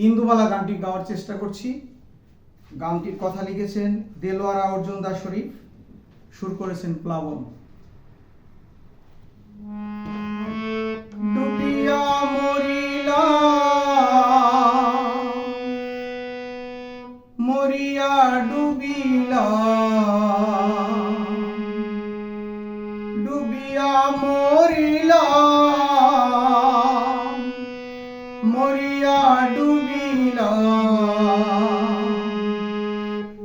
ইন্দুবালা গানটি গাওয়ার চেষ্টা করছি। গানটির কথা লিখেছেন দেলোয়ারা অর্জুন দাস শরীফ, সুর করেছেন প্লাবন। ডুবিয়া মরিলা মরিয়া ডুবিলা ডুবিয়া মরিলা মরিয়া ডুবিলা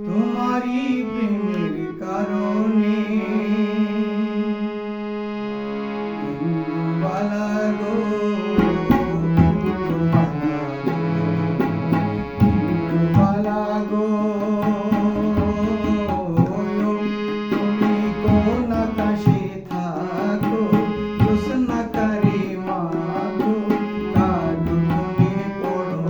তোমারি প্রেমের কারণে ইন্দুবালা গো ইন্দুবালা গো তুমি কোন আকাশে থাকো জোছনা কারে মাগো কাঁদো তুমি পড়ো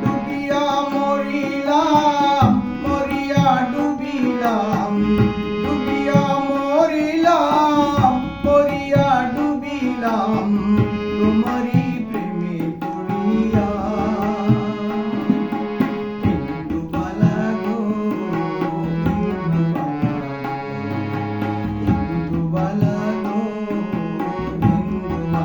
ডুবিয়া মরিলাম মরিয়া ডুবিলাম ডুবিয়া মরিলাম মরিয়া ডুবিলাম তোমারি প্রেমে পড়িয়া ইন্দুবালা গো ইন্দুবালা গো ইন্দুবালা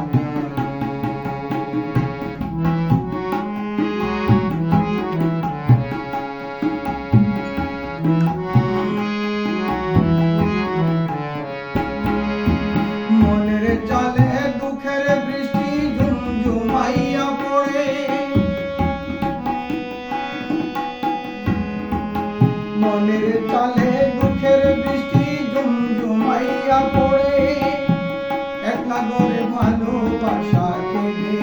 মনের জলে দুঃখের বৃষ্টি ঝুমঝুমাইয়া পড়ে মনের জলে দুঃখের বৃষ্টি ঝুমঝুমাইয়া পড়ে একলা করে ভালোবাসা কেঁদে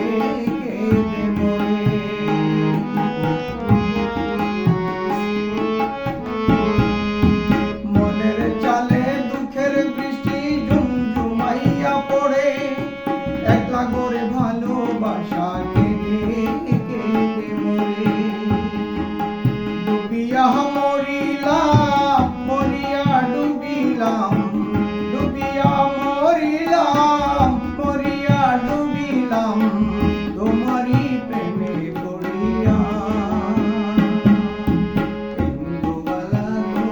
কেঁদে মরে মনের চালে দুঃখের বৃষ্টি ঝুমঝুমাইয়া পড়ে একলা করে ভালোবাসা কেঁদে কেঁদে মরে ডুবিয়া মরিলাম মরিয়া ডুবিলাম ডুবিয়া মরিলাম মরিয়া ডুবিলাম তোমারি প্রেমে পড়িয়া ইন্দুবালা গো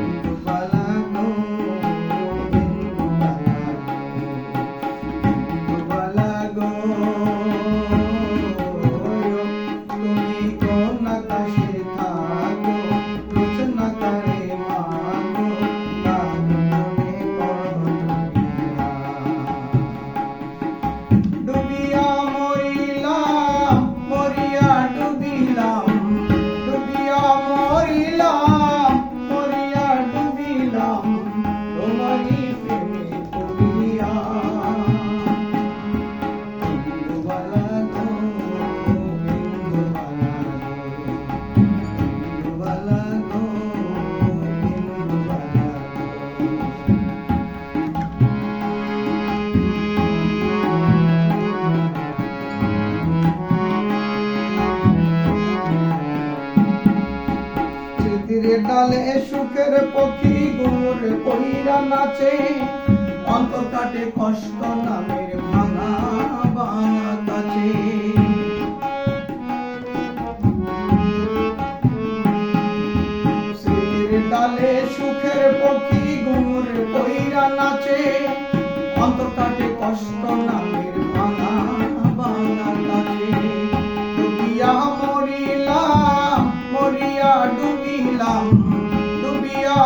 ইন্দুবালা গো ইন্দুবালা গো তুমি কোন আকাশে থাকো জোছনা কারে মাগো কাঁদো তুমি পড়ো ডুবিয়া মরিলাম মরিয়া ডুবিলাম ডুবিয়া মরিলাম মরিয়া ডুবিলাম তোমারি প্রেমে পড়িয়া ইন্দুবালা গো ইন্দুবালা গো ইন্দুবালা স্মৃতির ডালে সুখের পক্ষী গুমরে কইরা নাচে অন্তর কাটে কষ্ট নামের ভাঙা ভাঙা কাছে স্মৃতির ডালে সুখের পক্ষী গুমরে কইরা নাচে অন্তর কাটে কষ্ট নামের ভাঙা ভাঙা কাছে ডুবিয়া মরিলাম মরিয়া ডুবিলাম ডুবিয়া